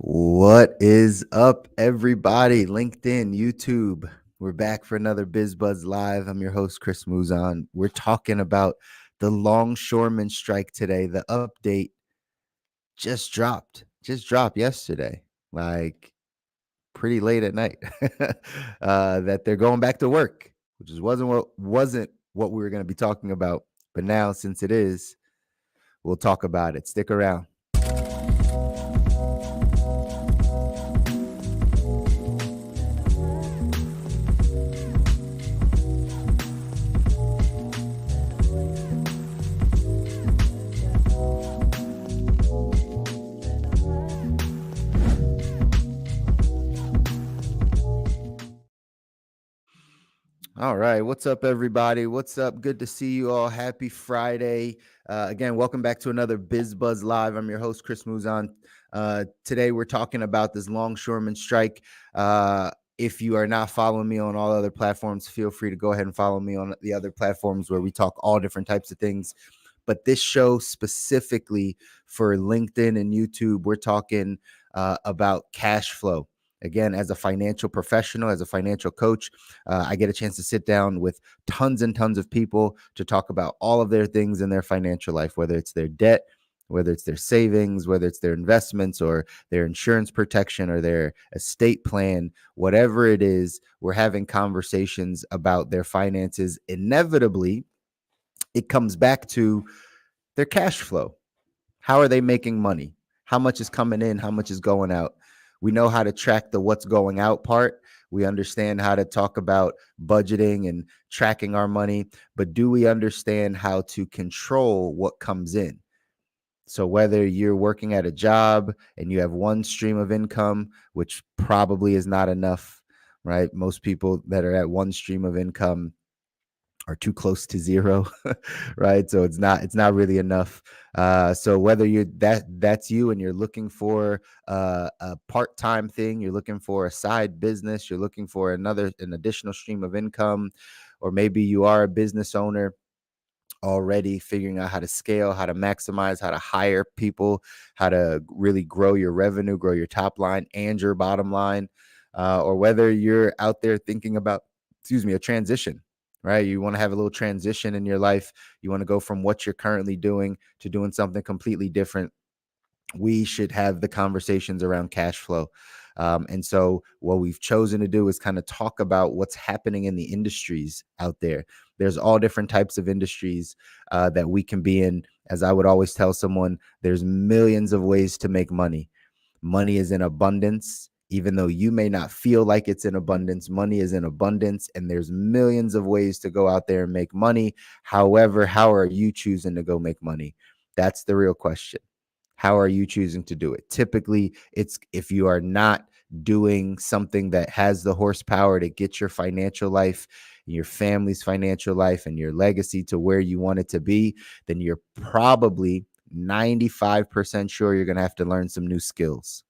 What is up, everybody? LinkedIn, YouTube. We're back for another BizBuzz Live. I'm your host, Chris Muzan. We're talking about the Longshoreman Strike today. The update just dropped yesterday, like pretty late at night, that they're going back to work, which wasn't what we were going to be talking about. But now, since it is, we'll talk about it. Stick around. All right. What's up, everybody? What's up? Good to see you all. Happy Friday. Again, welcome back to another BizBuzz Live. I'm your host, Chris Muzan. Today, we're talking about this Longshoreman Strike. If you are not following me on all other platforms, feel free to go ahead and follow me on the other platforms where we talk all different types of things. But this show specifically for LinkedIn and YouTube, we're talking about cash flow. Again, as a financial professional, as a financial coach, I get a chance to sit down with tons and tons of people to talk about all of their things in their financial life, whether it's their debt, whether it's their savings, whether it's their investments or their insurance protection or their estate plan, whatever it is, we're having conversations about their finances. Inevitably, it comes back to their cash flow. How are they making money? How much is coming in? How much is going out? We know how to track the what's going out part. We understand how to talk about budgeting and tracking our money, but do we understand how to control what comes in? So whether you're working at a job and you have one stream of income, which probably is not enough, right? Most people that are at one stream of income are too close to zero, right? So it's not really enough. So whether that's you and you're looking for a part-time thing, you're looking for a side business, you're looking for an additional stream of income, or maybe you are a business owner already figuring out how to scale, how to maximize, how to hire people, how to really grow your revenue, grow your top line and your bottom line, or whether you're out there thinking about, a transition, right? You want to have a little transition in your life. You want to go from what you're currently doing to doing something completely different. We should have the conversations around cash flow. And so what we've chosen to do is kind of talk about what's happening in the industries out there. There's all different types of industries that we can be in. As I would always tell someone, there's millions of ways to make money. Money is in abundance. Even though you may not feel like it's in abundance, money is in abundance, and there's millions of ways to go out there and make money. However, how are you choosing to go make money? That's the real question. How are you choosing to do it? Typically, it's if you are not doing something that has the horsepower to get your financial life, your family's financial life, and your legacy to where you want it to be, then you're probably 95% sure you're going to have to learn some new skills.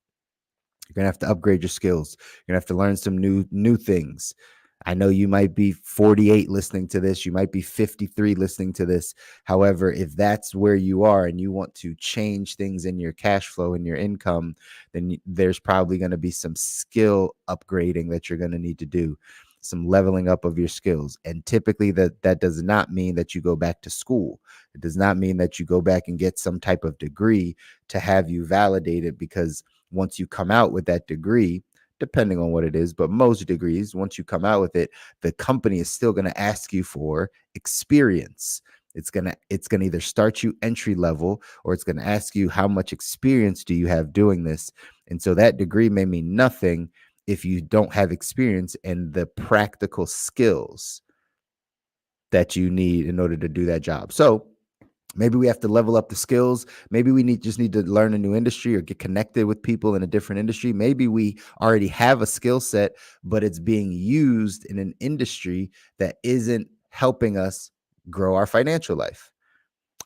You're going to have to upgrade your skills. You're going to have to learn some new things. I know you might be 48 listening to this. You might be 53 listening to this. However, if that's where you are and you want to change things in your cash flow and your income, then there's probably going to be some skill upgrading that you're going to need to do, some leveling up of your skills. And typically that does not mean that you go back to school. It does not mean that you go back and get some type of degree to have you validated, because once you come out with that degree, depending on what it is, but most degrees, once you come out with it, the company is still going to ask you for experience. It's going to either start you entry level, or it's going to ask you how much experience do you have doing this. And so that degree may mean nothing if you don't have experience and the practical skills that you need in order to do that job. So maybe we have to level up the skills. Maybe we just need to learn a new industry or get connected with people in a different industry. Maybe we already have a skill set, but it's being used in an industry that isn't helping us grow our financial life.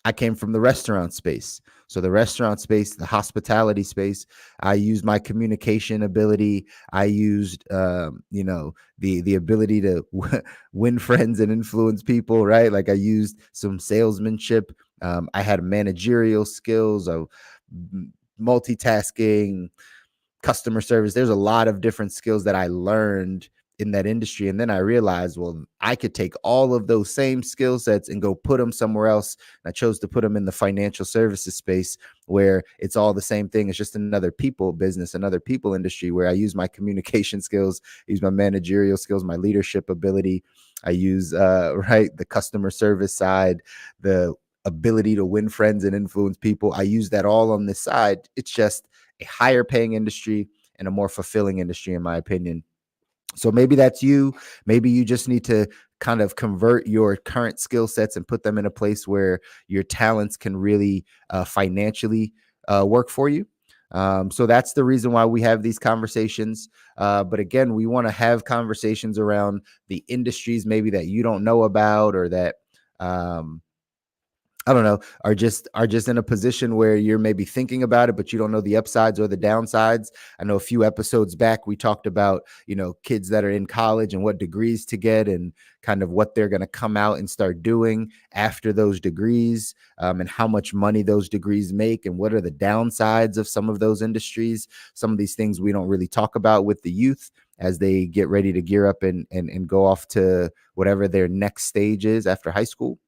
I came from the restaurant space. So the restaurant space, the hospitality space, I used my communication ability. I used, the ability to win friends and influence people, right? Like I used some salesmanship. I had managerial skills of multitasking, customer service. There's a lot of different skills that I learned in that industry. And then I realized, well, I could take all of those same skill sets and go put them somewhere else. And I chose to put them in the financial services space, where it's all the same thing. It's just another people business, another people industry, where I use my communication skills, use my managerial skills, my leadership ability. I use the customer service side, the ability to win friends and influence people. I use that all on this side. It's just a higher paying industry and a more fulfilling industry, in my opinion. So maybe that's you. Maybe you just need to kind of convert your current skill sets and put them in a place where your talents can really financially work for you. So that's the reason why we have these conversations. But again, we want to have conversations around the industries maybe that you don't know about, or that I don't know, are just in a position where you're maybe thinking about it, but you don't know the upsides or the downsides. I know a few episodes back we talked about, kids that are in college and what degrees to get, and kind of what they're going to come out and start doing after those degrees, and how much money those degrees make, and what are the downsides of some of those industries. Some of these things we don't really talk about with the youth as they get ready to gear up and go off to whatever their next stage is after high school.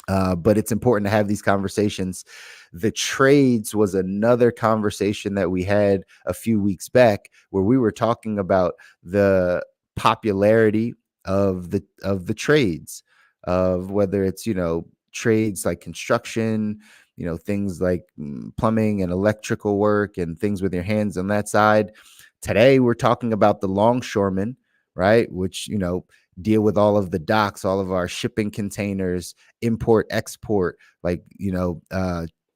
But it's important to have these conversations. The trades was another conversation that we had a few weeks back, where we were talking about the popularity of the trades, of whether it's trades like construction, things like plumbing and electrical work, and things with your hands on that side. Today we're talking about the longshoremen, right? Which deal with all of the docks, all of our shipping containers, import, export, like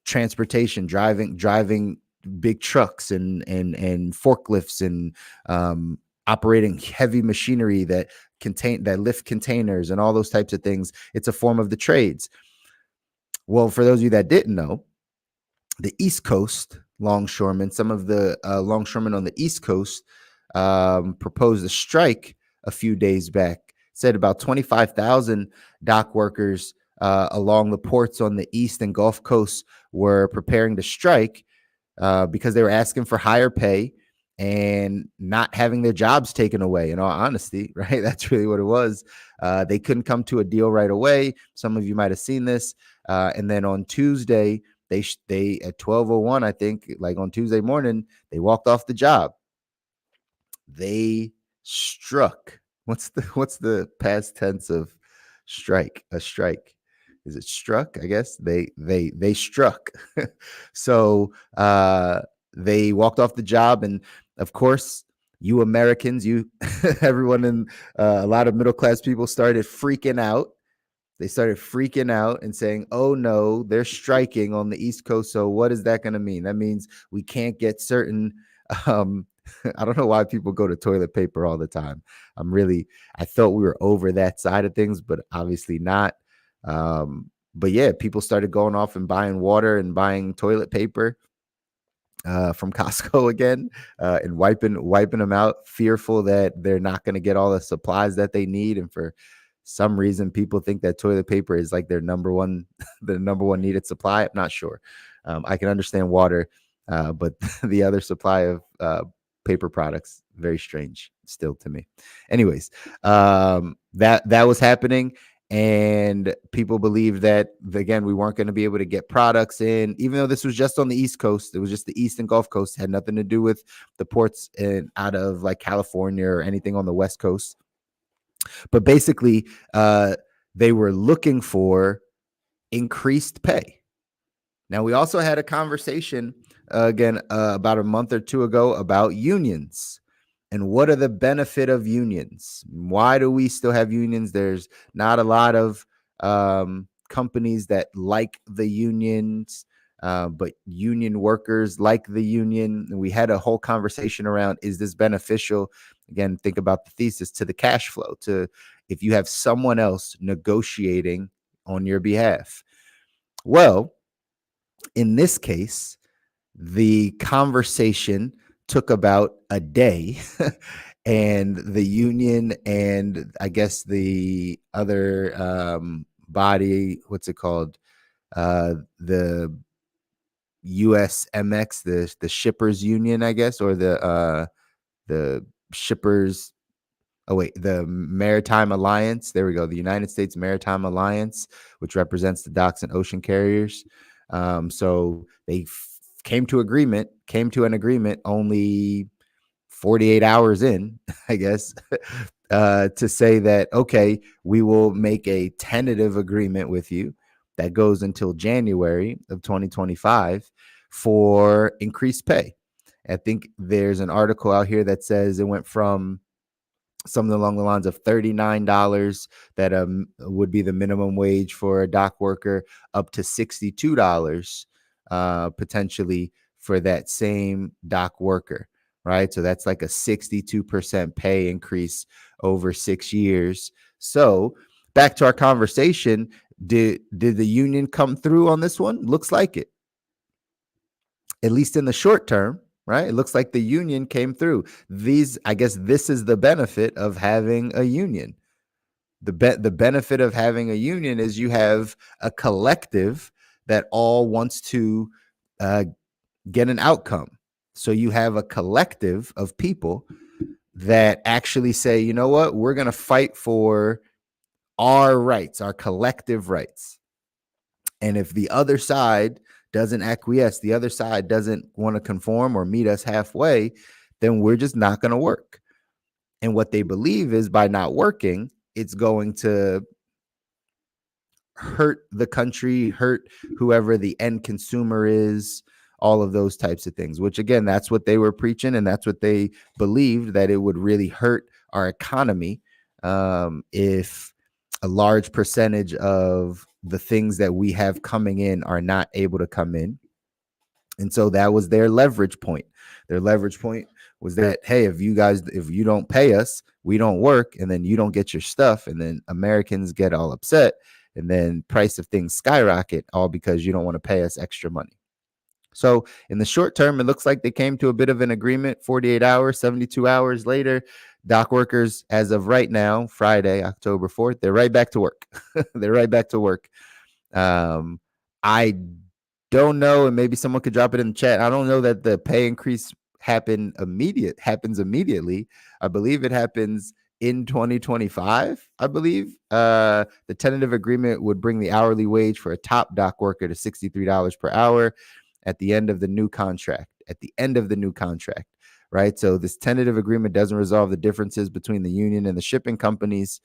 transportation, driving big trucks and forklifts, and operating heavy machinery that lift containers and all those types of things. It's a form of the trades. Well, for those of you that didn't know, the East Coast longshoremen, some of the longshoremen on the East Coast proposed a strike a few days back. Said about 25,000 dock workers along the ports on the East and Gulf Coast were preparing to strike because they were asking for higher pay and not having their jobs taken away. In all honesty, right? That's really what it was. They couldn't come to a deal right away. Some of you might have seen this. And then on Tuesday, they at 12:01, I think, like on Tuesday morning, they walked off the job. They struck. What's the past tense of strike? A strike. Is it struck? I guess they struck. So they walked off the job, and of course, you Americans, everyone in a lot of middle class people started freaking out. They started freaking out and saying, oh no, they're striking on the East Coast. So what is that going to mean? That means we can't get certain I don't know why people go to toilet paper all the time. I thought we were over that side of things, but obviously not. But yeah, people started going off and buying water and buying toilet paper from Costco again, and wiping them out, fearful that they're not going to get all the supplies that they need. And for some reason, people think that toilet paper is like their number one, the number one needed supply. I'm not sure. I can understand water, but the other supply of paper products, very strange still to me. Anyways, that was happening. And people believed that, again, we weren't going to be able to get products in, even though this was just on the East Coast. It was just the East and Gulf Coast. It had nothing to do with the ports out of like California or anything on the West Coast. But basically, they were looking for increased pay. Now, we also had a conversation again about a month or two ago about unions. And what are the benefit of unions? Why do we still have unions? There's not a lot of companies that like the unions, but union workers like the union. And we had a whole conversation around, is this beneficial? Again, think about the thesis, to the cash flow, to if you have someone else negotiating on your behalf. Well, in this case, the conversation took about a day and the union and I guess the other body, what's it called? The USMX, the shippers union, I guess, or the shippers. Oh wait, the Maritime Alliance. There we go. The United States Maritime Alliance, which represents the docks and ocean carriers. So they came to an agreement only 48 hours in, I guess, to say that, okay, we will make a tentative agreement with you that goes until January of 2025 for increased pay. I think there's an article out here that says it went from something along the lines of $39 that would be the minimum wage for a dock worker, up to $62 potentially for that same dock worker, right? So that's like a 62% pay increase over 6 years. So back to our conversation, did the union come through on this one? Looks like it, at least in the short term, right? It looks like the union came through. I guess this is the benefit of having a union. The benefit of having a union is you have a collective that all wants to get an outcome. So you have a collective of people that actually say, you know what, we're going to fight for our rights, our collective rights. And if the other side doesn't acquiesce, the other side doesn't want to conform or meet us halfway, then we're just not going to work. And what they believe is by not working, it's going to hurt the country, hurt whoever the end consumer is, all of those types of things, which again, that's what they were preaching. And that's what they believed, that it would really hurt our economy if a large percentage of the things that we have coming in are not able to come in. And so that was their leverage point. Their leverage point was that, hey, if you don't pay us, we don't work, and then you don't get your stuff, and then Americans get all upset, and then price of things skyrocket, all because you don't want to pay us extra money. So in the short term, it looks like they came to a bit of an agreement. 48 hours, 72 hours later, dock workers, as of right now, Friday, October 4th, they're right back to work. They're right back to work. I don't know, and maybe someone could drop it in the chat. I don't know that the pay increase happens immediately. I believe it happens in 2025. I believe the tentative agreement would bring the hourly wage for a top dock worker to $63 per hour at the end of the new contract. Right? So this tentative agreement doesn't resolve the differences between the union and the shipping companies,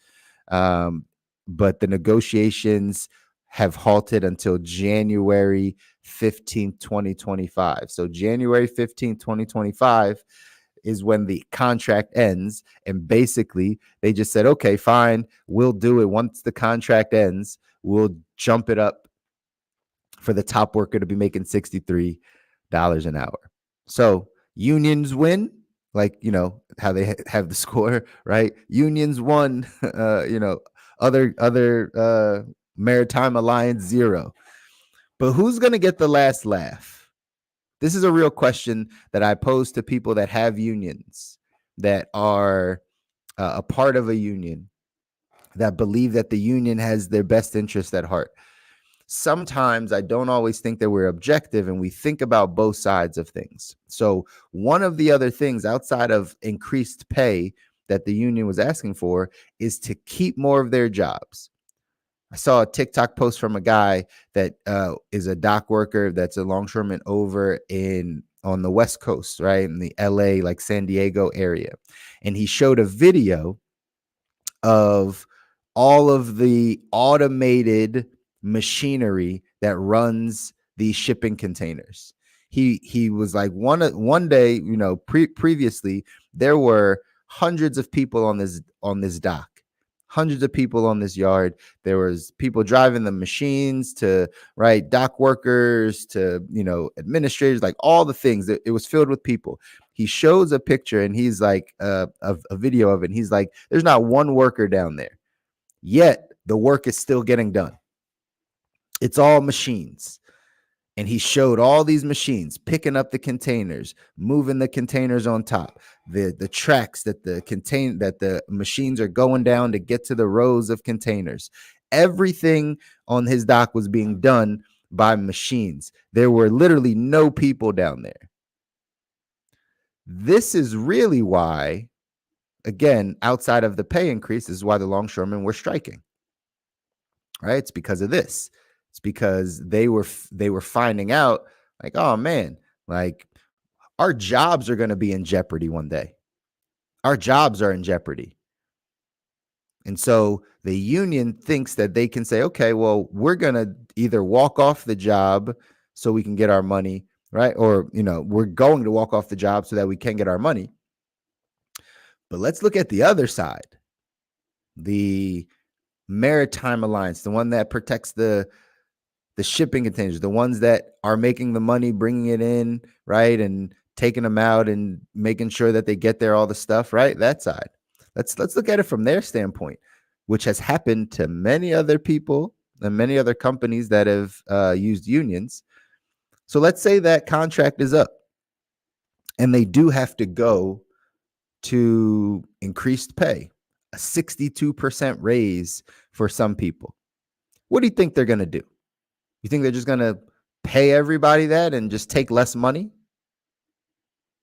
but the negotiations have halted until January 15th, 2025. So January 15th, 2025 is when the contract ends. And basically, they just said, okay, fine, we'll do it. Once the contract ends, we'll jump it up for the top worker to be making $63 an hour. So unions win, like, how they have the score, right? Unions won, other Maritime Alliance 0. But who's going to get the last laugh? This is a real question that I pose to people that have unions, that are a part of a union, that believe that the union has their best interest at heart. Sometimes I don't always think that we're objective and we think about both sides of things. So one of the other things outside of increased pay that the union was asking for is to keep more of their jobs. I saw a TikTok post from a guy that is a dock worker that's a longshoreman over on the West Coast, right? In the LA, like San Diego area. And he showed a video of all of the automated machinery that runs these shipping containers. He was like, one day, previously there were hundreds of people on this dock, hundreds of people on this yard. There was people driving the machines, to dock workers, to administrators, like all the things. It was filled with people. He shows a picture and he's like a video of it. And he's like, there's not one worker down there, yet the work is still getting done. It's all machines. And he showed all these machines picking up the containers, moving the containers on top, the tracks that the machines are going down to get to the rows of containers. Everything on his dock was being done by machines. There were literally no people down there. This is really why, again, outside of the pay increase, this is why the longshoremen were striking. Right? It's because of this. It's because they were finding out, like, oh man, like our jobs are going to be in jeopardy one day. Our jobs are in jeopardy. And so the union thinks that they can say, okay, well, we're going to either walk off the job so we can get our money, right? Or, we're going to walk off the job so that we can get our money. But let's look at the other side. The Maritime Alliance, the one that protects the shipping containers, the ones that are making the money, bringing it in, right? And taking them out and making sure that they get there, all the stuff, right? That side. Let's look at it from their standpoint, which has happened to many other people and many other companies that have used unions. So let's say that contract is up and they do have to go to increased pay, a 62% raise for some people. What do you think they're going to do? You think they're just going to pay everybody that and just take less money?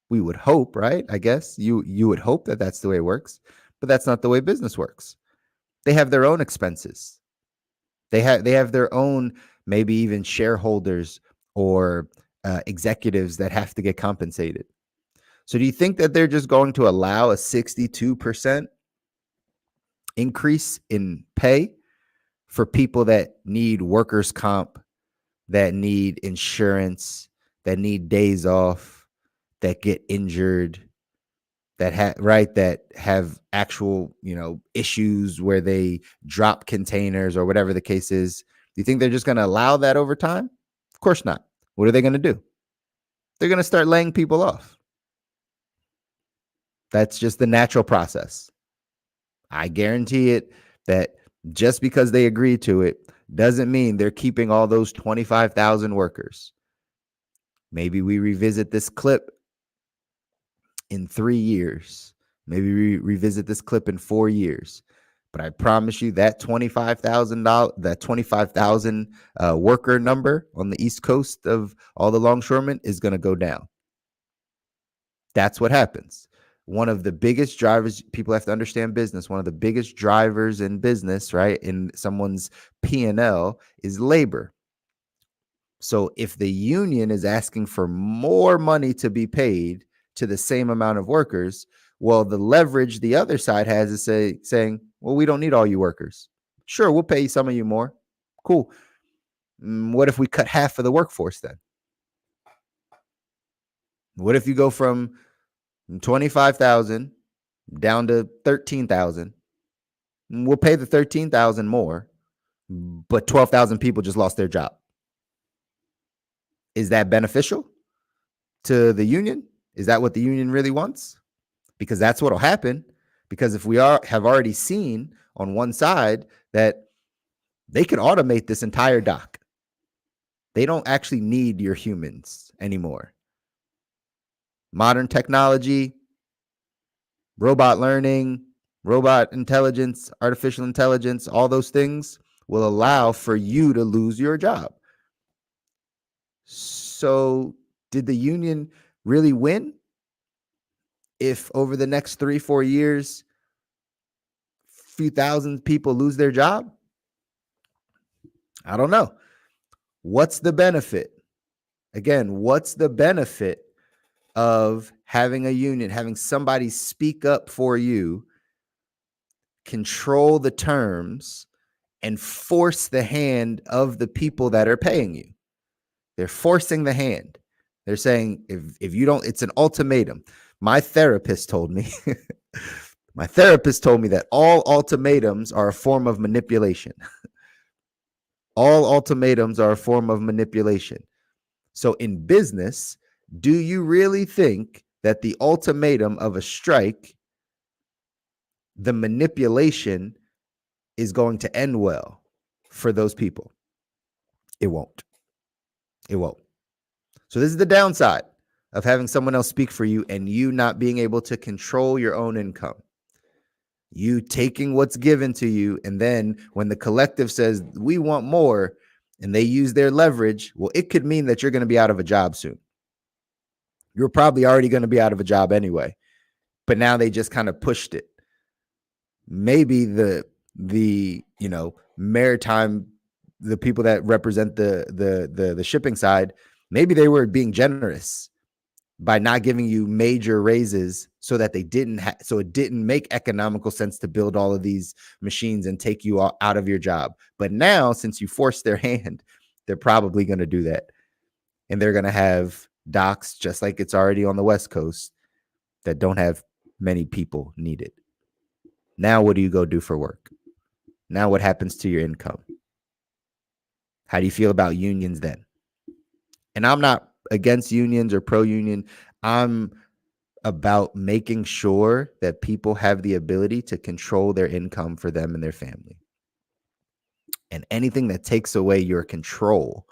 We would hope, right? I guess you would hope that that's the way it works, but that's not the way business works. They have their own expenses. They have their own, maybe even shareholders or executives that have to get compensated. So do you think that they're just going to allow a 62% increase in pay for people that need workers' comp, that need insurance, that need days off, that get injured, that have actual, issues where they drop containers or whatever the case is? Do you think they're just going to allow that over time? Of course not. What are they going to do? They're going to start laying people off. That's just the natural process. I guarantee it that just because they agree to it doesn't mean they're keeping all those 25,000 workers. Maybe we revisit this clip in 3 years. Maybe we revisit this clip in 4 years. But I promise you that $25,000 worker number on the East Coast of all the longshoremen is going to go down. That's what happens. One of the biggest drivers, people have to understand business, one of the biggest drivers in business, right, in someone's P&L is labor. So if the union is asking for more money to be paid to the same amount of workers, well, the leverage the other side has is saying, well, we don't need all you workers. Sure, we'll pay some of you more. Cool. What if we cut half of the workforce then? What if you go from 25,000 down to 13,000? We'll pay the 13,000 more, but 12,000 people just lost their job. Is that beneficial to the union? Is that what the union really wants? Because that's what'll happen. Because if we have already seen on one side that they could automate this entire dock. They don't actually need your humans anymore. Modern technology, robot learning, robot intelligence, artificial intelligence, all those things will allow for you to lose your job. So did the union really win if over the next 3-4 years, a few thousand people lose their job? I don't know. What's the benefit? Again, what's the benefit of having a union, having somebody speak up for you, control the terms, and force the hand of the people that are paying you? They're forcing the hand. They're saying, if you don't, it's an ultimatum. My therapist told me that all ultimatums are a form of manipulation. All ultimatums are a form of manipulation. So in business, do you really think that the ultimatum of a strike, the manipulation, is going to end well for those people? It won't. It won't. So this is the downside of having someone else speak for you and you not being able to control your own income. You taking what's given to you, and then when the collective says, we want more, and they use their leverage, well, it could mean that you're going to be out of a job soon. You're probably already going to be out of a job anyway, but now they just kind of pushed it. Maybe the maritime, the people that represent the shipping side, maybe they were being generous by not giving you major raises so that it didn't make economical sense to build all of these machines and take you out of your job. But now, since you forced their hand, they're probably going to do that. And they're going to have docks, just like it's already on the West Coast, that don't have many people needed. Now, what do you go do for work? Now, what happens to your income? How do you feel about unions then? And I'm not against unions or pro-union. I'm about making sure that people have the ability to control their income for them and their family. And anything that takes away your control,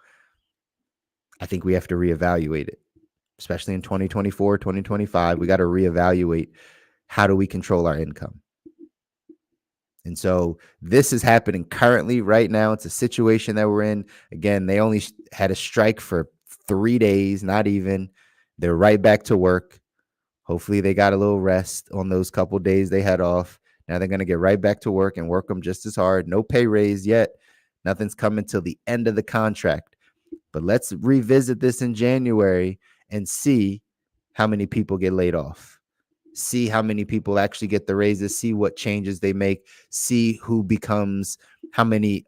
I think we have to reevaluate it, especially in 2024, 2025. We got to reevaluate, how do we control our income? And so this is happening currently right now. It's a situation that we're in. Again, they only had a strike for 3 days, not even. They're right back to work. Hopefully they got a little rest on those couple days they had off. Now they're going to get right back to work and work them just as hard. No pay raise yet. Nothing's coming till the end of the contract. But let's revisit this in January and see how many people get laid off. See how many people actually get the raises, see what changes they make, see who becomes, how many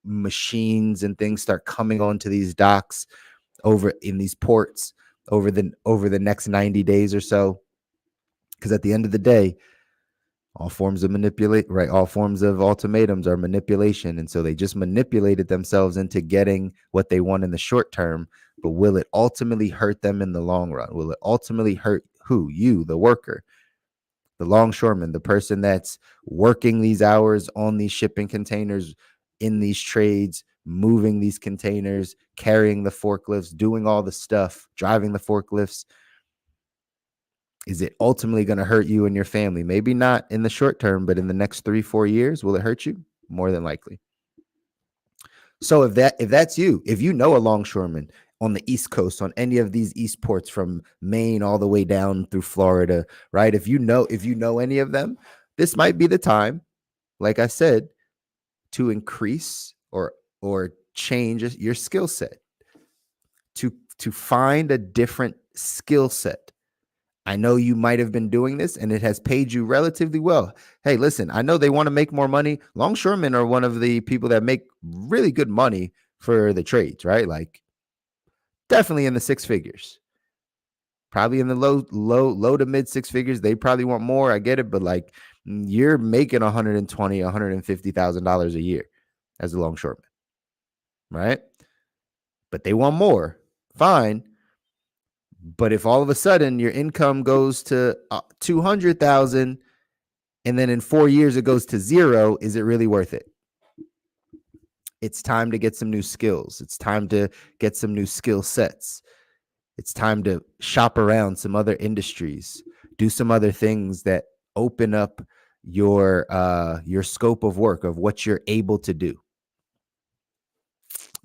machines and things start coming onto these docks over in these ports over the next 90 days or so. Because at the end of the day, all forms of ultimatums are manipulation. And so they just manipulated themselves into getting what they want in the short term. But will it ultimately hurt them in the long run? Will it ultimately hurt who? You, the worker, the longshoreman, the person that's working these hours on these shipping containers, in these trades, moving these containers, carrying the forklifts, doing all the stuff, driving the forklifts. Is it ultimately going to hurt you and your family? Maybe not in the short term, but in the next 3-4 years, will it hurt you? More than likely. So if that's you, if you know a longshoreman on the East Coast, on any of these East ports from Maine all the way down through Florida, right? If you know any of them, this might be the time, like I said, to increase or change your skill set, to find a different skill set. I know you might have been doing this and it has paid you relatively well. Hey, listen, I know they want to make more money. Longshoremen are one of the people that make really good money for the trades, right? Like definitely in the 6 figures, probably in the low to mid 6 figures. They probably want more. I get it. But like you're making $120,000, $150,000 a year as a longshoreman, right? But they want more. Fine. But if all of a sudden your income goes to 200,000 and then in 4 years it goes to 0, is it really worth it? It's time to get some new skills. It's time to get some new skill sets. It's time to shop around some other industries, do some other things that open up your scope of work, of what you're able to do.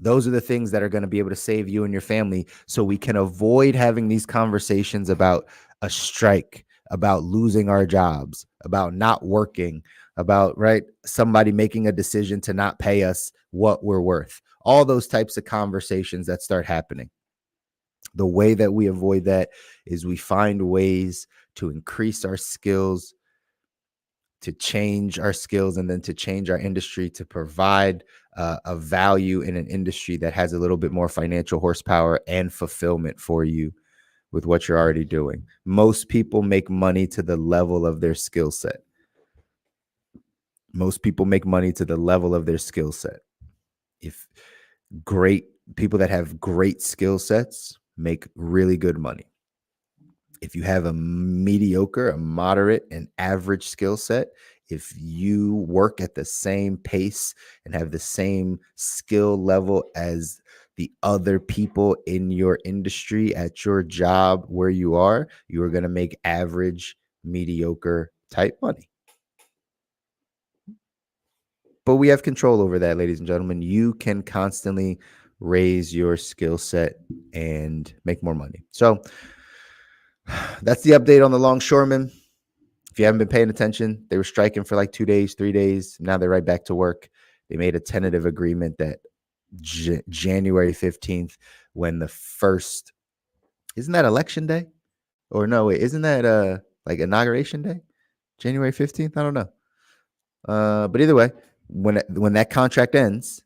Those are the things that are going to be able to save you and your family, so we can avoid having these conversations about a strike, about losing our jobs, about not working, about, right, somebody making a decision to not pay us what we're worth. All those types of conversations that start happening. The way that we avoid that is we find ways to increase our skills, to change our skills, and then to change our industry, to provide a value in an industry that has a little bit more financial horsepower and fulfillment for you with what you're already doing. Most people make money to the level of their skill set. Most people make money to the level of their skill set. If great people that have great skill sets make really good money. If you have a mediocre, a moderate, and average skill set, if you work at the same pace and have the same skill level as the other people in your industry at your job where you are going to make average, mediocre type money. But we have control over that, ladies and gentlemen. You can constantly raise your skill set and make more money. So that's the update on the Longshoremen. If you haven't been paying attention, they were striking for like 2 days, 3 days. Now they're right back to work. They made a tentative agreement that January 15th, when the first, isn't that election day? Or no, wait, isn't that like inauguration day? January 15th? I don't know. But either way, when that contract ends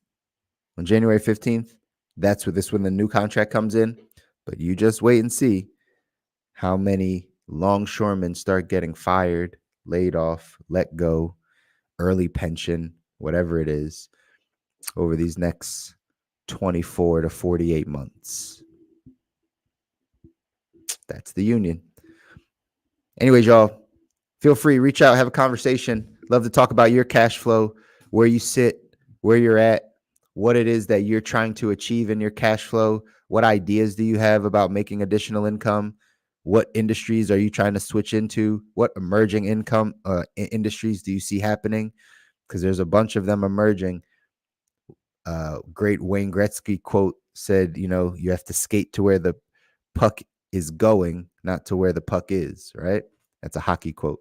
on January 15th, that's when the new contract comes in. But you just wait and see how many longshoremen start getting fired, laid off, let go, early pension, whatever it is, over these next 24 to 48 months. That's the union. Anyways, y'all, feel free, reach out, have a conversation. Love to talk about your cash flow, where you sit, where you're at, what it is that you're trying to achieve in your cash flow. What ideas do you have about making additional income? What industries are you trying to switch into? What emerging income industries do you see happening? Because there's a bunch of them emerging. Great Wayne Gretzky quote said, you have to skate to where the puck is going, not to where the puck is, right? That's a hockey quote.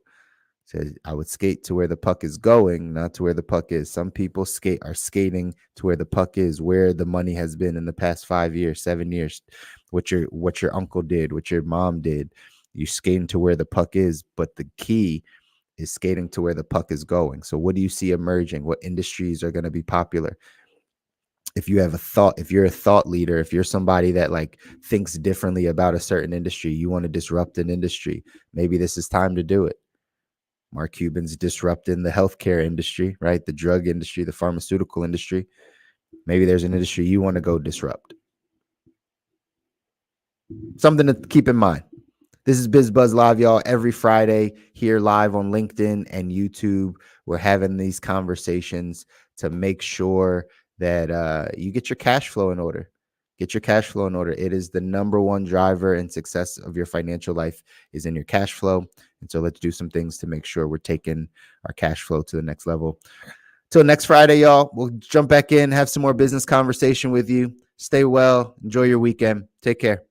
Says, I would skate to where the puck is going, not to where the puck is. Some people are skating to where the puck is, where the money has been in the past 5 years, 7 years, what your uncle did, what your mom did. You skating to where the puck is, but the key is skating to where the puck is going. So what do you see emerging? What industries are going to be popular? If you have a thought, if you're a thought leader, if you're somebody that like thinks differently about a certain industry, you want to disrupt an industry, maybe this is time to do it. Mark Cuban's disrupting the healthcare industry, right? The drug industry, the pharmaceutical industry. Maybe there's an industry you want to go disrupt. Something to keep in mind. This is BizBuzz Live, y'all. Every Friday here live on LinkedIn and YouTube. We're having these conversations to make sure that you get your cash flow in order. Get your cash flow in order. It is the number one driver and success of your financial life is in your cash flow. And so let's do some things to make sure we're taking our cash flow to the next level. Till next Friday, y'all. We'll jump back in, have some more business conversation with you. Stay well. Enjoy your weekend. Take care.